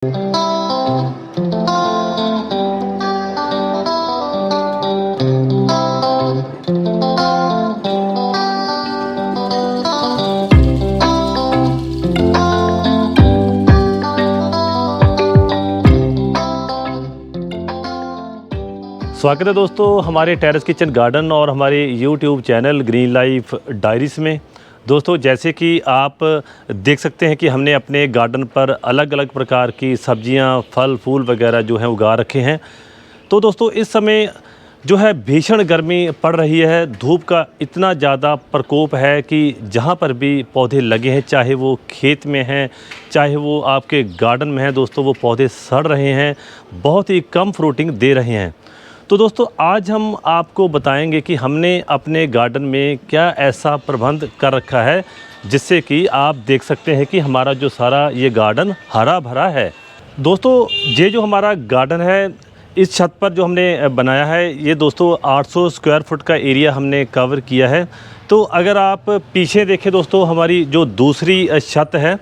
स्वागत है दोस्तों हमारे टेरेस किचन गार्डन और हमारे YouTube channel green life diaries में। दोस्तों जैसे कि आप देख सकते हैं कि हमने अपने गार्डन पर अलग अलग प्रकार की सब्जियां, फल फूल वगैरह जो हैं उगा रखे हैं। तो दोस्तों इस समय जो है भीषण गर्मी पड़ रही है, धूप का इतना ज़्यादा प्रकोप है कि जहां पर भी पौधे लगे हैं, चाहे वो खेत में हैं, चाहे वो आपके गार्डन में हैं, दोस्तों वो पौधे सड़ रहे हैं, बहुत ही कम फ्रूटिंग दे रहे हैं। तो दोस्तों आज हम आपको बताएंगे कि हमने अपने गार्डन में क्या ऐसा प्रबंध कर रखा है जिससे कि आप देख सकते हैं कि हमारा जो सारा ये गार्डन हरा भरा है। दोस्तों ये जो हमारा गार्डन है, इस छत पर जो हमने बनाया है, ये दोस्तों 800 स्क्वायर फुट का एरिया हमने कवर किया है। तो अगर आप पीछे देखें दोस्तों, हमारी जो दूसरी छत है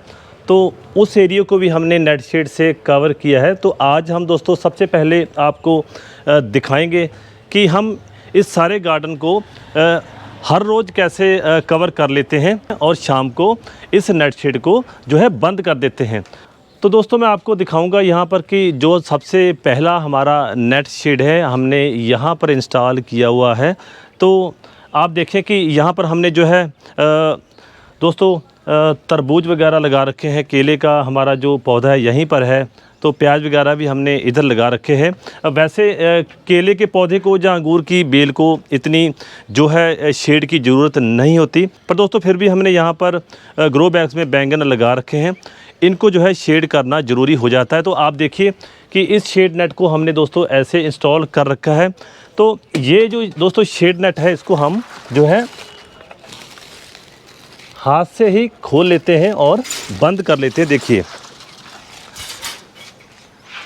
तो उस एरिया को भी हमने नेट शेड से कवर किया है। तो आज हम दोस्तों सबसे पहले आपको दिखाएंगे कि हम इस सारे गार्डन को हर रोज़ कैसे कवर कर लेते हैं और शाम को इस नेट शेड को जो है बंद कर देते हैं। तो दोस्तों मैं आपको दिखाऊंगा यहाँ पर कि जो सबसे पहला हमारा नेट शेड है हमने यहाँ पर इंस्टॉल किया हुआ है। तो आप देखें कि यहाँ पर हमने जो है दोस्तों तरबूज वगैरह लगा रखे हैं, केले का हमारा जो पौधा है यहीं पर है, तो प्याज वगैरह भी हमने इधर लगा रखे हैं। वैसे केले के पौधे को या अंगूर की बेल को इतनी जो है शेड की ज़रूरत नहीं होती, पर दोस्तों फिर भी हमने यहाँ पर ग्रो बैग्स में बैंगन लगा रखे हैं, इनको जो है शेड करना ज़रूरी हो जाता है। तो आप देखिए कि इस शेड नेट को हमने दोस्तों ऐसे इंस्टॉल कर रखा है। तो ये जो दोस्तों शेड नेट है, इसको हम जो है हाथ से ही खोल लेते हैं और बंद कर लेते हैं। देखिए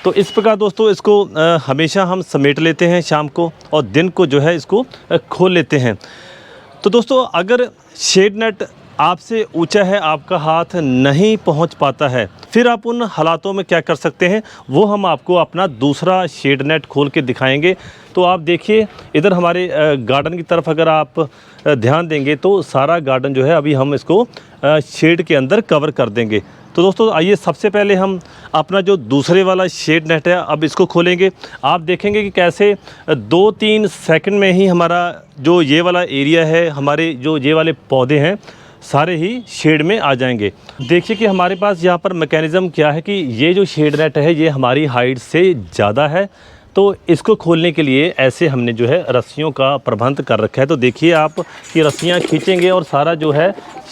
तो इस प्रकार दोस्तों इसको हमेशा हम समेट लेते हैं शाम को, और दिन को जो है इसको खोल लेते हैं। तो दोस्तों अगर शेड नेट आपसे ऊंचा है, आपका हाथ नहीं पहुंच पाता है, फिर आप उन हालातों में क्या कर सकते हैं वो हम आपको अपना दूसरा शेड नेट खोल के दिखाएंगे। तो आप देखिए इधर हमारे गार्डन की तरफ अगर आप ध्यान देंगे तो सारा गार्डन जो है अभी हम इसको शेड के अंदर कवर कर देंगे। तो दोस्तों आइए सबसे पहले हम अपना जो दूसरे वाला शेड नेट है अब इसको खोलेंगे। आप देखेंगे कि कैसे 2-3 सेकंड में ही हमारा जो ये वाला एरिया है, हमारे जो ये वाले पौधे हैं सारे ही शेड में आ जाएंगे। देखिए कि हमारे पास यहाँ पर मैकेनिज़्म क्या है कि ये जो शेड नेट है ये हमारी हाइट से ज़्यादा है, तो इसको खोलने के लिए ऐसे हमने जो है रस्सियों का प्रबंध कर रखा है। तो देखिए आप कि रस्सियाँ खींचेंगे और सारा जो है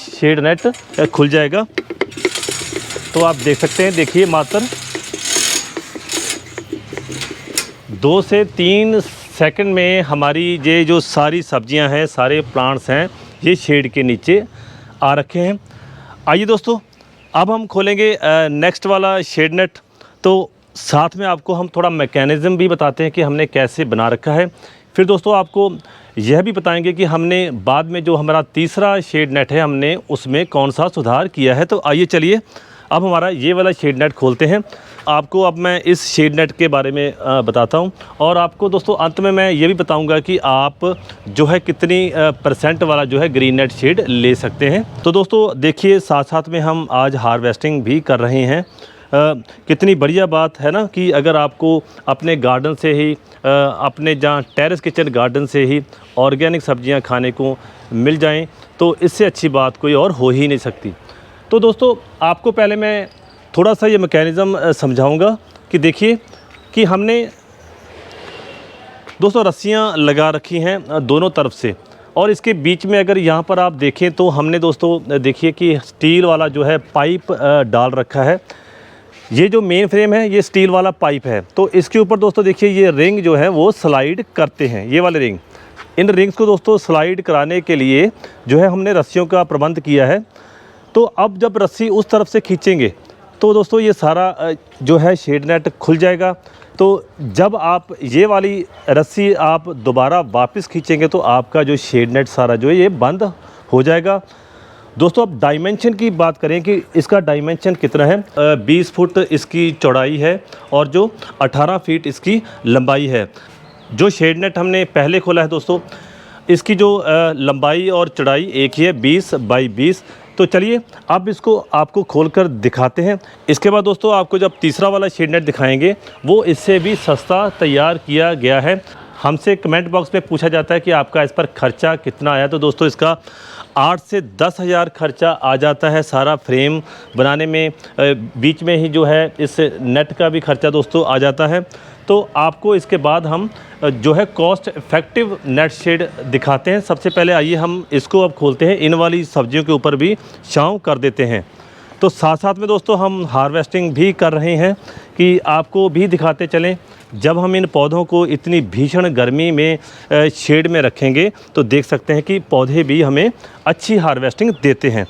शेड नेट खुल जाएगा। तो आप देख सकते हैं, देखिए मात्र 2 से 3 सेकंड में हमारी ये जो सारी सब्जियां हैं, सारे प्लांट्स हैं, ये शेड के नीचे आ रखे हैं। आइए दोस्तों अब हम खोलेंगे नेक्स्ट वाला शेड नेट। तो साथ में आपको हम थोड़ा मैकेनिज़्म भी बताते हैं कि हमने कैसे बना रखा है। फिर दोस्तों आपको यह भी बताएंगे कि हमने बाद में जो हमारा तीसरा शेड नेट है हमने उसमें कौन सा सुधार किया है। तो आइए चलिए अब हमारा ये वाला शेड नेट खोलते हैं। आपको अब मैं इस शेड नेट के बारे में बताता हूं, और आपको दोस्तों अंत में मैं ये भी बताऊंगा कि आप जो है कितनी % वाला जो है ग्रीन नेट शेड ले सकते हैं। तो दोस्तों देखिए साथ साथ में हम आज हार्वेस्टिंग भी कर रहे हैं। कितनी बढ़िया बात है ना कि अगर आपको अपने गार्डन से ही अपने जहाँ टेरेस किचन गार्डन से ही ऑर्गेनिक सब्जियाँ खाने को मिल जाएँ, तो इससे अच्छी बात कोई और हो ही नहीं सकती। तो दोस्तों आपको पहले मैं थोड़ा सा ये मैकेनिज़्म समझाऊंगा कि देखिए कि हमने दोस्तों रस्सियां लगा रखी हैं दोनों तरफ से, और इसके बीच में अगर यहाँ पर आप देखें तो हमने दोस्तों देखिए कि स्टील वाला जो है पाइप डाल रखा है। ये जो मेन फ्रेम है ये स्टील वाला पाइप है। तो इसके ऊपर दोस्तों देखिए ये रिंग जो है वो स्लाइड करते हैं, ये वाले रिंग। इन रिंग्स को दोस्तों स्लाइड कराने के लिए जो है हमने रस्सियों का प्रबंध किया है। तो अब जब रस्सी उस तरफ से खींचेंगे तो दोस्तों ये सारा जो है शेड नेट खुल जाएगा। तो जब आप ये वाली रस्सी आप दोबारा वापस खींचेंगे तो आपका जो शेड नेट सारा जो है ये बंद हो जाएगा। दोस्तों अब डायमेंशन की बात करें कि इसका डायमेंशन कितना है। 20 फुट इसकी चौड़ाई है और जो 18 फीट इसकी लंबाई है। जो शेड नेट हमने पहले खोला है दोस्तों, इसकी जो लंबाई और चौड़ाई एक ही है, 20 बाई 20। तो चलिए अब इसको आपको खोलकर दिखाते हैं। इसके बाद दोस्तों आपको जब तीसरा वाला शेड नेट दिखाएंगे वो इससे भी सस्ता तैयार किया गया है। हमसे कमेंट बॉक्स में पूछा जाता है कि आपका इस पर खर्चा कितना आया। तो दोस्तों इसका 8 से 10 हज़ार खर्चा आ जाता है सारा फ्रेम बनाने में। बीच में ही जो है इस नेट का भी खर्चा दोस्तों आ जाता है। तो आपको इसके बाद हम जो है कॉस्ट इफ़ेक्टिव नेट शेड दिखाते हैं। सबसे पहले आइए हम इसको अब खोलते हैं। इन वाली सब्जियों के ऊपर भी छाँव कर देते हैं। तो साथ साथ में दोस्तों हम हार्वेस्टिंग भी कर रहे हैं कि आपको भी दिखाते चलें। जब हम इन पौधों को इतनी भीषण गर्मी में शेड में रखेंगे तो देख सकते हैं कि पौधे भी हमें अच्छी हार्वेस्टिंग देते हैं।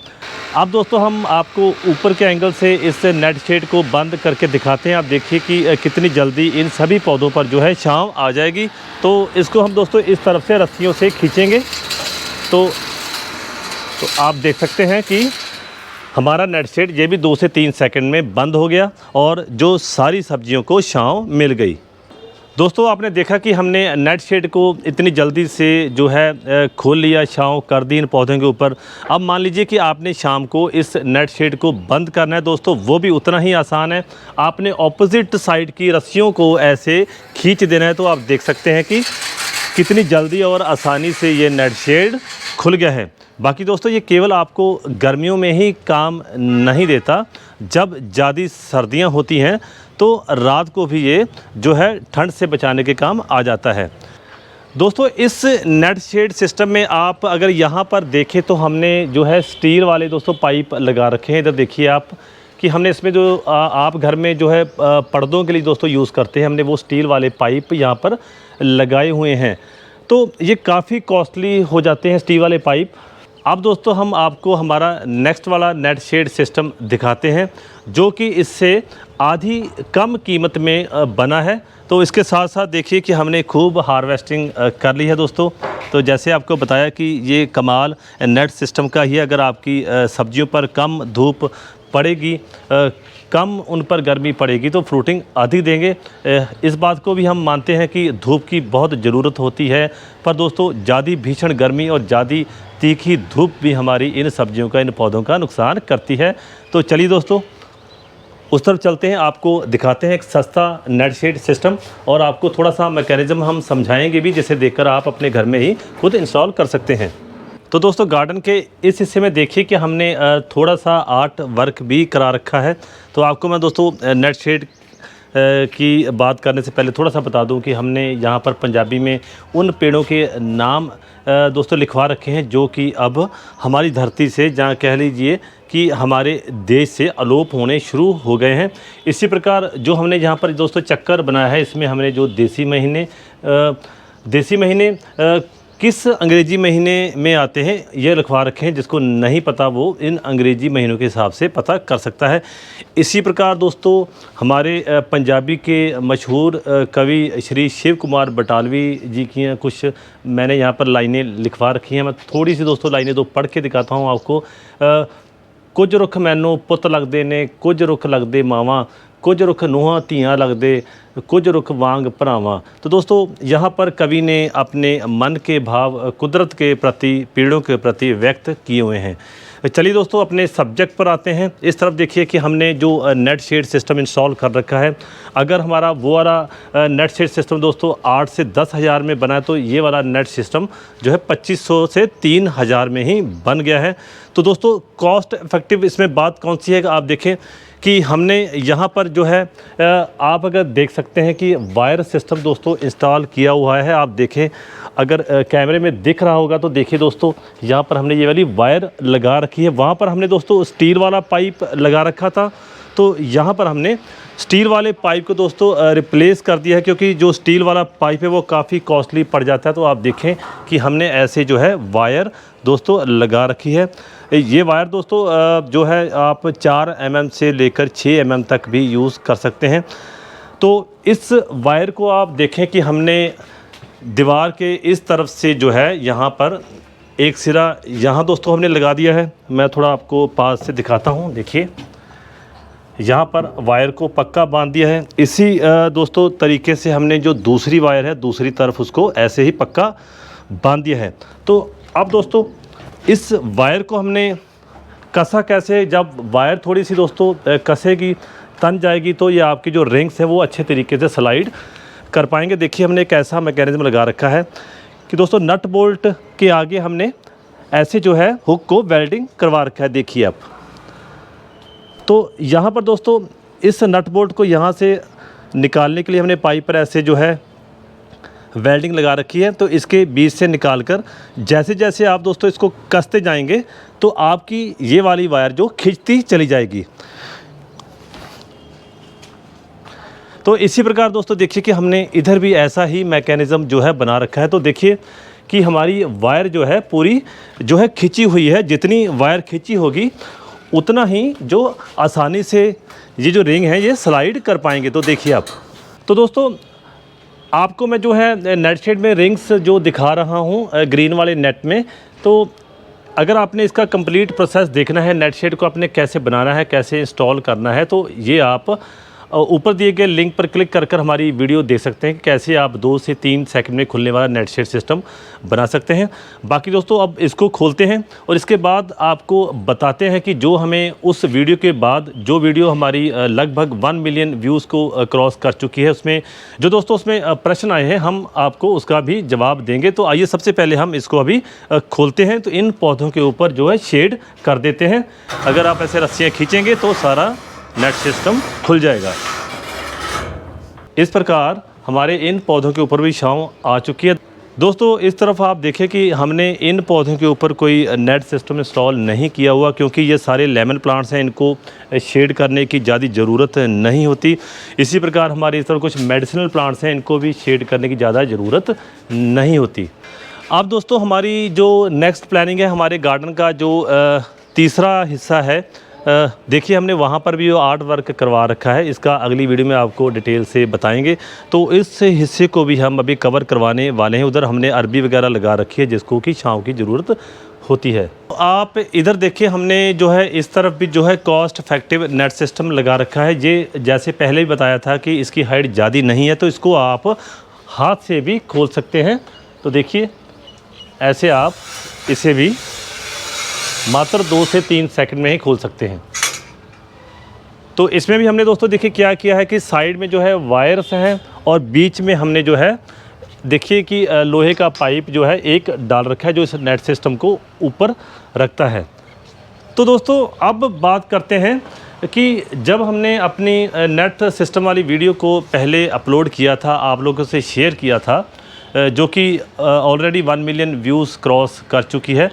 अब दोस्तों हम आपको ऊपर के एंगल से इस नेट शेड को बंद करके दिखाते हैं। आप देखिए कि कितनी जल्दी इन सभी पौधों पर जो है छाँव आ जाएगी। तो इसको हम दोस्तों इस तरफ से रस्सियों से खींचेंगे तो आप देख सकते हैं कि हमारा नेट शेड ये भी 2 से 3 सेकंड में बंद हो गया और जो सारी सब्जियों को छाँव मिल गई। दोस्तों आपने देखा कि हमने नेट शेड को इतनी जल्दी से जो है खोल लिया, छाँव कर दी इन पौधों के ऊपर। अब मान लीजिए कि आपने शाम को इस नेट शेड को बंद करना है दोस्तों, वो भी उतना ही आसान है। आपने ऑपोजिट साइड की रस्सियों को ऐसे खींच देना है। तो आप देख सकते हैं कि कितनी जल्दी और आसानी से ये नेट शेड खुल गया है। बाकी दोस्तों ये केवल आपको गर्मियों में ही काम नहीं देता, जब ज़्यादा सर्दियां होती हैं तो रात को भी ये जो है ठंड से बचाने के काम आ जाता है। दोस्तों इस नेट शेड सिस्टम में आप अगर यहाँ पर देखें तो हमने जो है स्टील वाले दोस्तों पाइप लगा रखे हैं। इधर देखिए आप कि हमने इसमें जो आप घर में जो है पर्दों के लिए दोस्तों यूज़ करते हैं, हमने वो स्टील वाले पाइप यहाँ पर लगाए हुए हैं। तो ये काफ़ी कॉस्टली हो जाते हैं स्टील वाले पाइप। अब दोस्तों हम आपको हमारा नेक्स्ट वाला नेट शेड सिस्टम दिखाते हैं जो कि इससे आधी कम कीमत में बना है। तो इसके साथ साथ देखिए कि हमने खूब हार्वेस्टिंग कर ली है दोस्तों। तो जैसे आपको बताया कि ये कमाल नेट सिस्टम का ही है। अगर आपकी सब्जियों पर कम धूप पड़ेगी, कम उन पर गर्मी पड़ेगी तो फ्रूटिंग अधिक देंगे। इस बात को भी हम मानते हैं कि धूप की बहुत ज़रूरत होती है, पर दोस्तों ज़्यादा भीषण गर्मी और ज़्यादा तीखी धूप भी हमारी इन सब्जियों का, इन पौधों का नुकसान करती है। तो चलिए दोस्तों उस तरफ चलते हैं, आपको दिखाते हैं एक सस्ता नेट शेड सिस्टम और आपको थोड़ा सा मैकेनिज़्म हम समझाएंगे भी, जिसे देखकर आप अपने घर में ही खुद इंस्टॉल कर सकते हैं। तो दोस्तों गार्डन के इस हिस्से में देखिए कि हमने थोड़ा सा आर्ट वर्क भी करा रखा है। तो आपको मैं दोस्तों नेट शेड की बात करने से पहले थोड़ा सा बता दूं कि हमने यहाँ पर पंजाबी में उन पेड़ों के नाम दोस्तों लिखवा रखे हैं जो कि अब हमारी धरती से, जहाँ कह लीजिए कि हमारे देश से अलोप होने शुरू हो गए हैं। इसी प्रकार जो हमने यहाँ पर दोस्तों चक्कर बनाया है, इसमें हमने जो देसी महीने किस अंग्रेजी महीने में आते हैं ये लिखवा रखे हैं। जिसको नहीं पता वो इन अंग्रेजी महीनों के हिसाब से पता कर सकता है। इसी प्रकार दोस्तों हमारे पंजाबी के मशहूर कवि श्री शिव कुमार बटालवी जी की कुछ मैंने यहाँ पर लाइनें लिखवा रखी हैं। मैं थोड़ी सी दोस्तों लाइनें दो पढ़ के दिखाता हूँ आपको। कुछ रुख मैनू पुत लगदे ने, कुछ रुख लगदे मावां, कुछ रुख नूहां धीआं लगदे, कुछ रुख वांग भरावां। तो दोस्तों यहाँ पर कवि ने अपने मन के भाव कुदरत के प्रति, पेड़ों के प्रति व्यक्त किए हुए हैं। चलिए दोस्तों अपने सब्जेक्ट पर आते हैं। इस तरफ देखिए कि हमने जो नेट शेड सिस्टम इंस्टॉल कर रखा है। अगर हमारा वो वाला नेट शेड सिस्टम दोस्तों 8 से 10 हज़ार में बना है, तो ये वाला नेट सिस्टम जो है 2500 से 3000 में ही बन गया है। तो दोस्तों कॉस्ट इफेक्टिव इसमें बात कौन सी है, आप देखें कि हमने यहाँ पर जो है आप अगर देख सकते हैं कि वायर सिस्टम दोस्तों इंस्टॉल किया हुआ है। आप देखें अगर कैमरे में दिख रहा होगा तो देखिए दोस्तों यहाँ पर हमने ये वाली वायर लगा रखी है। वहाँ पर हमने दोस्तों स्टील वाला पाइप लगा रखा था, तो यहाँ पर हमने स्टील वाले पाइप को दोस्तों रिप्लेस कर दिया है, क्योंकि जो स्टील वाला पाइप है वो काफ़ी कॉस्टली पड़ जाता है। तो आप देखें कि हमने ऐसे जो है वायर दोस्तों लगा रखी है। ये वायर दोस्तों जो है आप 4 mm से लेकर 6 mm तक भी यूज़ कर सकते हैं। तो इस वायर को आप देखें कि हमने दीवार के इस तरफ से जो है यहाँ पर एक सिरा यहाँ दोस्तों हमने लगा दिया है। मैं थोड़ा आपको पास से दिखाता हूँ। देखिए यहाँ पर वायर को पक्का बांध दिया है। इसी दोस्तों तरीके से हमने जो दूसरी वायर है दूसरी तरफ उसको ऐसे ही पक्का बांध दिया है। तो अब दोस्तों इस वायर को हमने कसा कैसे, जब वायर थोड़ी सी दोस्तों कसेगी तन जाएगी तो ये आपकी जो रिंग्स है वो अच्छे तरीके से स्लाइड कर पाएंगे। देखिए हमने एक ऐसा मैकेनिज्म लगा रखा है कि दोस्तों नट बोल्ट के आगे हमने ऐसे जो है हुक को वेल्डिंग करवा रखा है। देखिए आप, तो यहाँ पर दोस्तों इस नट बोल्ट को यहाँ से निकालने के लिए हमने पाइप पर ऐसे जो है वेल्डिंग लगा रखी है। तो इसके बीच से निकालकर जैसे जैसे आप दोस्तों इसको कसते जाएंगे तो आपकी ये वाली वायर जो खिंचती चली जाएगी। तो इसी प्रकार दोस्तों देखिए कि हमने इधर भी ऐसा ही मैकेनिज़्म जो है बना रखा है। तो देखिए कि हमारी वायर जो है पूरी जो है खिंची हुई है। जितनी वायर खिंची होगी उतना ही जो आसानी से ये जो रिंग है ये स्लाइड कर पाएंगे। तो देखिए आप, तो दोस्तों आपको मैं जो है नेट शेड में रिंग्स जो दिखा रहा हूँ ग्रीन वाले नेट में, तो अगर आपने इसका कंप्लीट प्रोसेस देखना है, नेट शेड को आपने कैसे बनाना है, कैसे इंस्टॉल करना है, तो ये आप ऊपर दिए गए लिंक पर क्लिक कर हमारी वीडियो देख सकते हैं कि कैसे आप 2 से 3 सेकंड में खुलने वाला नेट शेड सिस्टम बना सकते हैं। बाकी दोस्तों अब इसको खोलते हैं और इसके बाद आपको बताते हैं कि जो हमें उस वीडियो के बाद जो वीडियो हमारी लगभग 1 मिलियन व्यूज़ को क्रॉस कर चुकी है, उसमें जो दोस्तों उसमें प्रश्न आए हैं हम आपको उसका भी जवाब देंगे। तो आइए सबसे पहले हम इसको अभी खोलते हैं। तो इन पौधों के ऊपर जो है शेड कर देते हैं। अगर आप ऐसे रस्सियाँ खींचेंगे तो सारा नेट सिस्टम खुल जाएगा। इस प्रकार हमारे इन पौधों के ऊपर भी छांव आ चुकी है। दोस्तों इस तरफ आप देखें कि हमने इन पौधों के ऊपर कोई नेट सिस्टम इंस्टॉल नहीं किया हुआ, क्योंकि ये सारे लेमन प्लांट्स हैं, इनको शेड करने की ज़्यादा ज़रूरत नहीं होती। इसी प्रकार हमारे इस तरफ कुछ मेडिसिनल प्लांट्स हैं, इनको भी शेड करने की ज़्यादा ज़रूरत नहीं होती। अब दोस्तों हमारी जो नेक्स्ट प्लानिंग है, हमारे गार्डन का जो तीसरा हिस्सा है, देखिए हमने वहाँ पर भी आर्ट वर्क करवा रखा है। इसका अगली वीडियो में आपको डिटेल से बताएंगे। तो इस हिस्से को भी हम अभी कवर करवाने वाले हैं। उधर हमने अरबी वगैरह लगा रखी है जिसको कि छांव की ज़रूरत होती है। तो आप इधर देखिए हमने जो है इस तरफ भी जो है कॉस्ट इफेक्टिव नेट सिस्टम लगा रखा है। ये जैसे पहले भी बताया था कि इसकी हाइट ज़्यादा नहीं है, तो इसको आप हाथ से भी खोल सकते हैं। तो देखिए ऐसे आप इसे भी मात्र 2 से 3 सेकंड में ही खोल सकते हैं। तो इसमें भी हमने दोस्तों देखिए क्या किया है कि साइड में जो है वायर्स हैं और बीच में हमने जो है देखिए कि लोहे का पाइप जो है एक डाल रखा है जो इस नेट सिस्टम को ऊपर रखता है। तो दोस्तों अब बात करते हैं कि जब हमने अपनी नेट सिस्टम वाली वीडियो को पहले अपलोड किया था, आप लोगों से शेयर किया था, जो कि ऑलरेडी 1 मिलियन व्यूज़ क्रॉस कर चुकी है,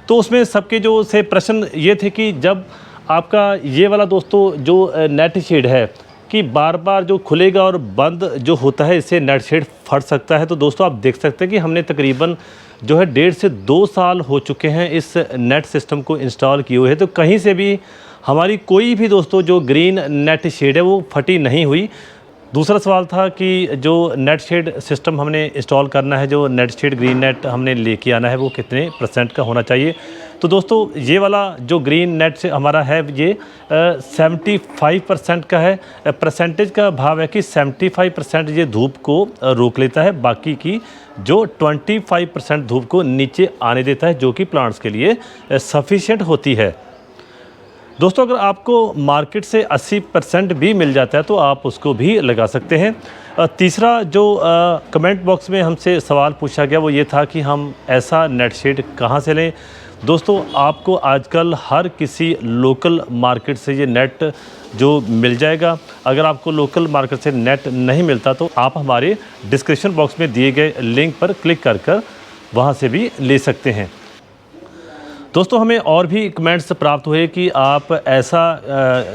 तो उसमें सबके जो से प्रश्न ये थे कि जब आपका ये वाला दोस्तों जो नेट शेड है कि बार बार जो खुलेगा और बंद जो होता है, इससे नेट शेड फट सकता है। तो दोस्तों आप देख सकते हैं कि हमने तकरीबन जो है 1.5 से 2 साल हो चुके हैं इस नेट सिस्टम को इंस्टॉल किए हुए हैं। तो कहीं से भी हमारी कोई भी दोस्तों जो ग्रीन नेट शेड है वो फटी नहीं हुई। दूसरा सवाल था कि जो नेट शेड सिस्टम हमने इंस्टॉल करना है, जो नेट शेड ग्रीन नेट हमने लेके आना है, वो कितने % का होना चाहिए। तो दोस्तों ये वाला जो ग्रीन नेट से हमारा है ये 75% का है। परसेंटेज का भाव है कि 75% ये धूप को रोक लेता है, बाकी की जो 25% धूप को नीचे आने देता है, जो कि प्लांट्स के लिए सफिशिएंट होती है। दोस्तों अगर आपको मार्केट से 80% भी मिल जाता है तो आप उसको भी लगा सकते हैं। तीसरा जो कमेंट बॉक्स में हमसे सवाल पूछा गया वो ये था कि हम ऐसा नेट शेड कहाँ से लें। दोस्तों आपको आजकल हर किसी लोकल मार्केट से ये नेट जो मिल जाएगा। अगर आपको लोकल मार्केट से नेट नहीं मिलता तो आप हमारे डिस्क्रिप्शन बॉक्स में दिए गए लिंक पर क्लिक कर वहाँ से भी ले सकते हैं। दोस्तों हमें और भी कमेंट्स प्राप्त हुए कि आप ऐसा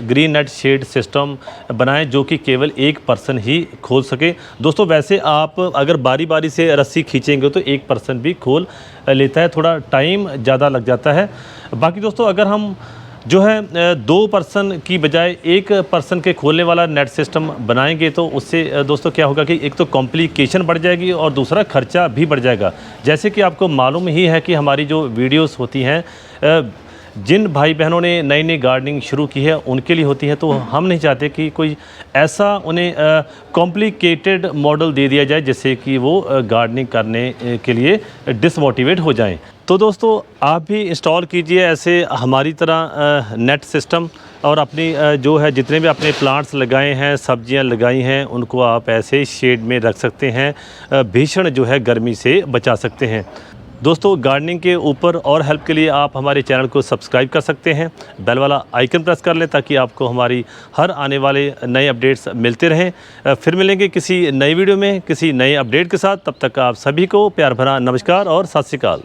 ग्रीन नेट शेड सिस्टम बनाएं जो कि केवल एक पर्सन ही खोल सके। दोस्तों वैसे आप अगर बारी बारी से रस्सी खींचेंगे तो एक पर्सन भी खोल लेता है, थोड़ा टाइम ज़्यादा लग जाता है। बाकी दोस्तों अगर हम जो है 2 पर्सन की बजाय 1 पर्सन के खोलने वाला नेट सिस्टम बनाएंगे तो उससे दोस्तों क्या होगा कि एक तो कॉम्प्लिकेशन बढ़ जाएगी और दूसरा खर्चा भी बढ़ जाएगा। जैसे कि आपको मालूम ही है कि हमारी जो वीडियोस होती हैं जिन भाई बहनों ने नई नई गार्डनिंग शुरू की है उनके लिए होती है, तो हम नहीं चाहते कि कोई ऐसा उन्हें कॉम्प्लिकेटेड मॉडल दे दिया जाए जिससे कि वो गार्डनिंग करने के लिए डिसमोटिवेट हो जाएं। तो दोस्तों आप भी इंस्टॉल कीजिए ऐसे हमारी तरह नेट सिस्टम और अपनी जो है जितने भी अपने प्लांट्स लगाए हैं, सब्जियां लगाई हैं, उनको आप ऐसे शेड में रख सकते हैं, भीषण जो है गर्मी से बचा सकते हैं। दोस्तों गार्डनिंग के ऊपर और हेल्प के लिए आप हमारे चैनल को सब्सक्राइब कर सकते हैं, बेल वाला आइकन प्रेस कर लें ताकि आपको हमारी हर आने वाले नए अपडेट्स मिलते रहें। फिर मिलेंगे किसी नई वीडियो में किसी नए अपडेट के साथ। तब तक आप सभी को प्यार भरा नमस्कार और सत श्री अकाल।